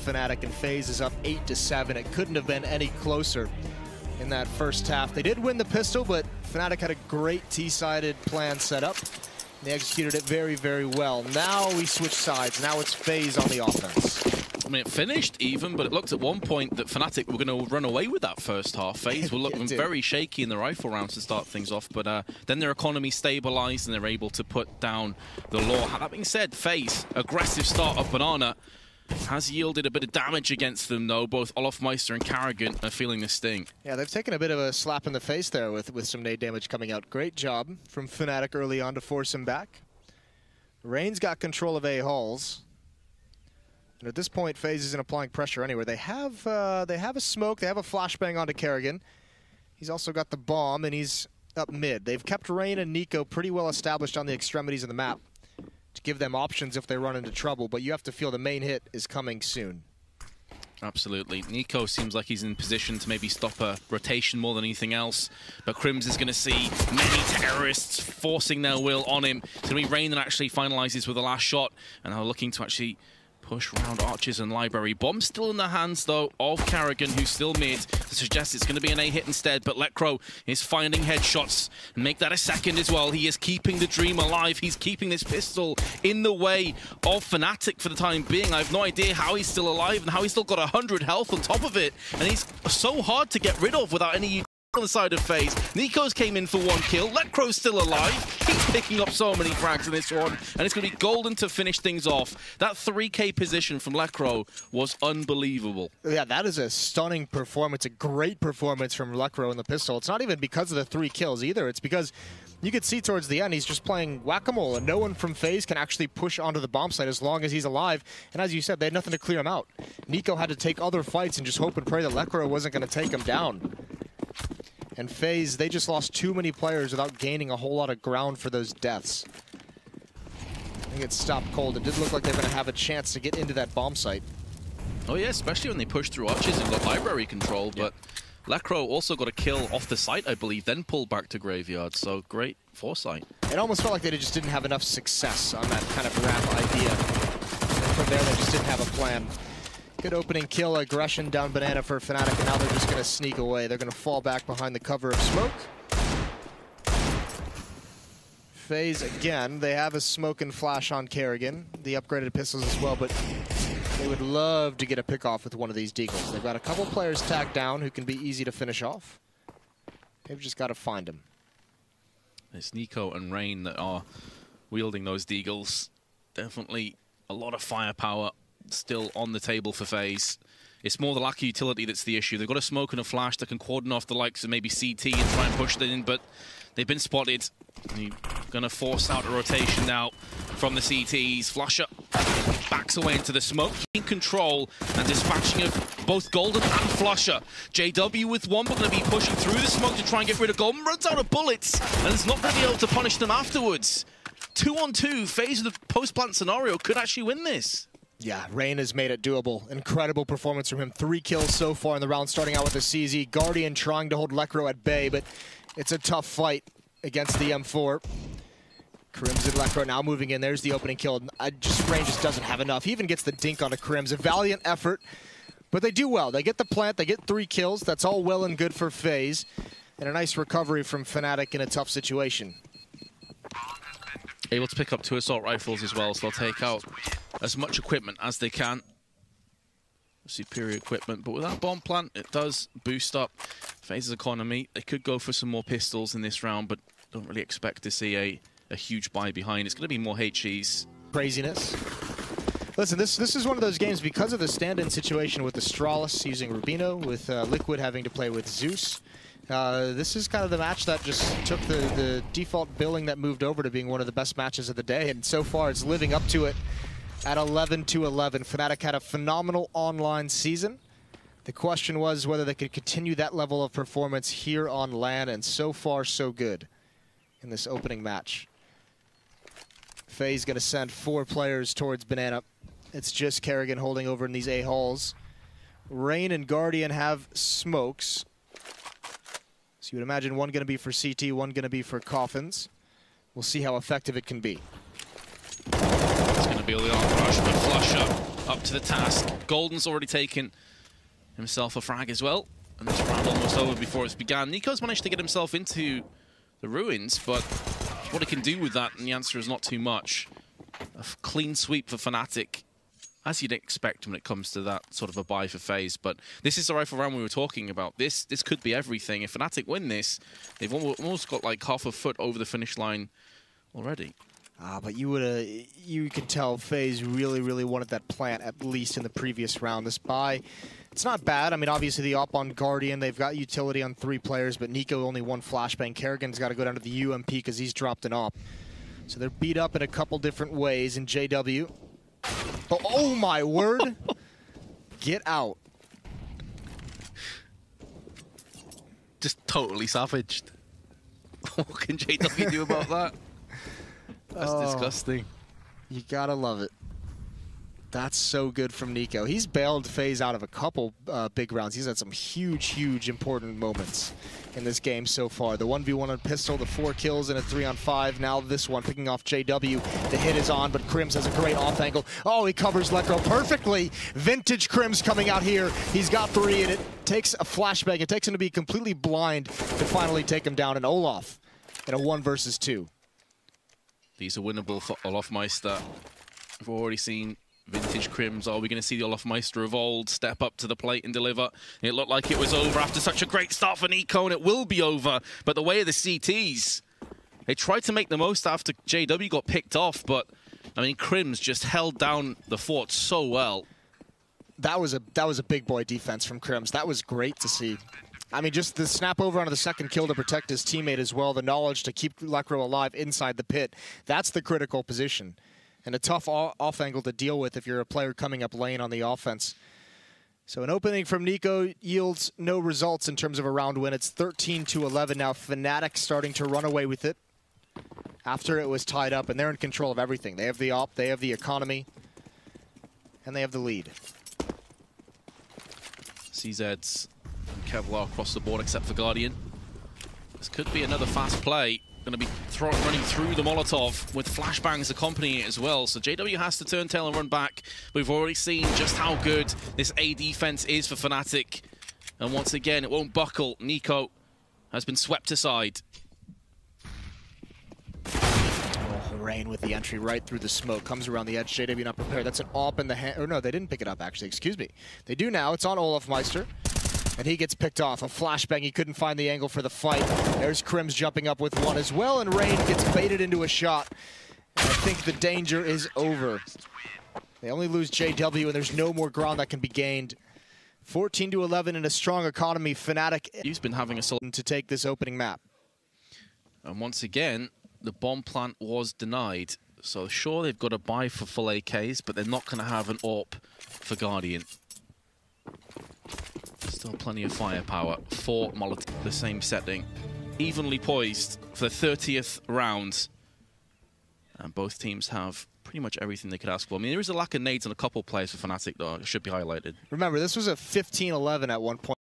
Fnatic, and FaZe is up 8-7. It couldn't have been any closer in that first half. They did win the pistol, but Fnatic had a great T-sided plan set up. They executed it very, very well. Now we switch sides. Now it's FaZe on the offense. I mean, it finished even, but it looked at one point that Fnatic were going to run away with that first half. FaZe were looking very shaky in the rifle rounds to start things off, but then their economy stabilized and they're able to put down the law. That being said, FaZe, aggressive start of Banana, has yielded a bit of damage against them, though. Both Olofmeister and Karrigan are feeling the sting. Yeah, they've taken a bit of a slap in the face there with some nade damage coming out. Great job from Fnatic early on to force him back. Rain's got control of A halls. And at this point, FaZe isn't applying pressure anywhere. They have a smoke. They have a flashbang onto Karrigan. He's also got the bomb, and he's up mid. They've kept Rain and Nico pretty well established on the extremities of the map to give them options if they run into trouble, but you have to feel the main hit is coming soon. Absolutely. Nico seems like he's in position to maybe stop a rotation more than anything else, but Crims is going to see many terrorists forcing their will on him. It's going to be Rain that actually finalizes with the last shot, and are looking to actually push around Archers and Library. Bomb still in the hands, though, of Karrigan, who's still mid, to suggest it's going to be an A hit instead, but Lekro is finding headshots, and make that a second as well. He is keeping the dream alive. He's keeping this pistol in the way of Fnatic for the time being. I have no idea how he's still alive and how he's still got 100 health on top of it, and he's so hard to get rid of without any on the side of FaZe. Nico's came in for 1 kill. Lekro's still alive. He's picking up so many frags in this one, and it's going to be golden to finish things off. That 3K position from Lekro was unbelievable. Yeah, that is a stunning performance, a great performance from Lekro in the pistol. It's not even because of the 3 kills either. It's because you could see towards the end he's just playing whack-a-mole, and no one from FaZe can actually push onto the bomb site as long as he's alive. And as you said, they had nothing to clear him out. Nico had to take other fights and just hope and pray that Lekro wasn't going to take him down. And FaZe, they just lost too many players without gaining a whole lot of ground for those deaths. I think it stopped cold. It did look like they were going to have a chance to get into that bomb site. Oh yeah, especially when they pushed through Archers and got library control, but Lekro also got a kill off the site, I believe, then pulled back to Graveyard, so great foresight. It almost felt like they just didn't have enough success on that kind of ramp idea. And from there, they just didn't have a plan. Good opening kill, aggression down Banana for Fnatic, and now they're just going to sneak away. They're going to fall back behind the cover of smoke. FaZe again, they have a smoke and flash on Karrigan, the upgraded pistols as well, but they would love to get a pick off with one of these deagles. They've got a couple players tagged down who can be easy to finish off. They've just got to find them. It's Nico and Rain that are wielding those deagles. Definitely a lot of firepower still on the table for FaZe. It's more the lack of utility that's the issue. They've got a smoke and a flash that can cordon off the likes of maybe CT and try and push it in, but they've been spotted. You're going to force out a rotation now from the CTs. Flusher backs away into the smoke. In control and dispatching of both Golden and Flusher. JW with one, but going to be pushing through the smoke to try and get rid of Golden. Runs out of bullets and is not going to be able to punish them afterwards. 2-on-2, FaZe in the post-plant scenario could actually win this. Yeah, Rain has made it doable. Incredible performance from him. 3 kills so far in the round, starting out with the CZ. Guardian trying to hold Lekro at bay, but it's a tough fight against the M4. Crims and Lekro now moving in. There's the opening kill. Rain just doesn't have enough. He even gets the dink onto Crims. A valiant effort, but they do well. They get the plant, they get 3 kills. That's all well and good for FaZe. And a nice recovery from Fnatic in a tough situation. Able to pick up 2 assault rifles as well, so they'll take out as much equipment as they can. Superior equipment, but with that bomb plant, it does boost up FaZe's economy. They could go for some more pistols in this round, but don't really expect to see a huge buy behind. It's going to be more HEs. Craziness. Listen, this is one of those games because of the stand-in situation with Astralis using Rubino, with Liquid having to play with Zeus. This is kind of the match that just took the default billing that moved over to being one of the best matches of the day, and so far it's living up to it at 11-11. Fnatic had a phenomenal online season. The question was whether they could continue that level of performance here on LAN, and so far so good in this opening match. FaZe going to send 4 players towards Banana. It's just Karrigan holding over in these A halls. Rain and Guardian have smokes. So you would imagine one going to be for CT, one going to be for Coffins. We'll see how effective it can be. It's going to be a little rush, but Flusher up to the task. Golden's already taken himself a frag as well. And this round almost over before it's began. Nico's managed to get himself into the ruins, but what he can do with that, and the answer is not too much. A clean sweep for Fnatic, as you'd expect when it comes to that sort of a buy for FaZe. But this is the rifle round we were talking about. This could be everything. If Fnatic win this, they've almost got like half a foot over the finish line already. But you could tell FaZe really wanted that plant, at least in the previous round. This buy, it's not bad. I mean, obviously the op on Guardian, they've got utility on 3 players, but Nico only 1 flashbang. Kerrigan's got to go down to the UMP because he's dropped an op. So they're beat up in a couple different ways in JW. But oh my word! Get out. Just totally savaged. What can JW do about that? That's disgusting. You gotta love it. That's so good from Nico. He's bailed FaZe out of a couple big rounds. He's had some huge important moments in this game so far. The 1v1 on pistol, the 4 kills and a 3-on-5. Now this one, picking off JW. The hit is on, but Crims has a great off angle. Oh, he covers Lekro perfectly. Vintage Crims coming out here. He's got 3, and it takes a flashbang. It takes him to be completely blind to finally take him down. And Olaf in a 1 versus 2. These are winnable for Olafmeister. We've already seen Vintage Crims. Are we going to see the Olafmeister of old step up to the plate and deliver? It looked like it was over after such a great start for Nico, and it will be over. But the way of the CTs, they tried to make the most after JW got picked off, but I mean, Crims just held down the fort so well. That was a big boy defense from Crims. That was great to see. I mean, just the snap over onto the second kill to protect his teammate as well, the knowledge to keep Lekro alive inside the pit. That's the critical position. And a tough off angle to deal with if you're a player coming up lane on the offense. So an opening from Nico yields no results in terms of a round win. It's 13-11 now. Fnatic starting to run away with it after it was tied up, and they're in control of everything. They have the op, they have the economy, and they have the lead. CZ's and Kevlar across the board except for Guardian. This could be another fast play. Going to be running through the Molotov with flashbangs accompanying it as well. So JW has to turn tail and run back. We've already seen just how good this A defense is for Fnatic. And once again, it won't buckle. Nico has been swept aside. Rain with the entry right through the smoke. Comes around the edge. JW not prepared. That's an op in the hand. Or no, they didn't pick it up, actually. Excuse me. They do now. It's on Olafmeister. And he gets picked off. A flashbang. He couldn't find the angle for the fight. There's Crims jumping up with 1 as well. And Rain gets baited into a shot. And I think the danger is over. They only lose JW, and there's no more ground that can be gained. 14-11 in a strong economy. Fnatic He's been having a to take this opening map. And once again, the bomb plant was denied. So sure, they've got a buy for full AKs, but they're not going to have an AWP for Guardian. Still plenty of firepower for Molotov, the same setting. Evenly poised for the 30th round. And both teams have pretty much everything they could ask for. I mean, there is a lack of nades on a couple players for Fnatic, though. It should be highlighted. Remember, this was a 15-11 at one point.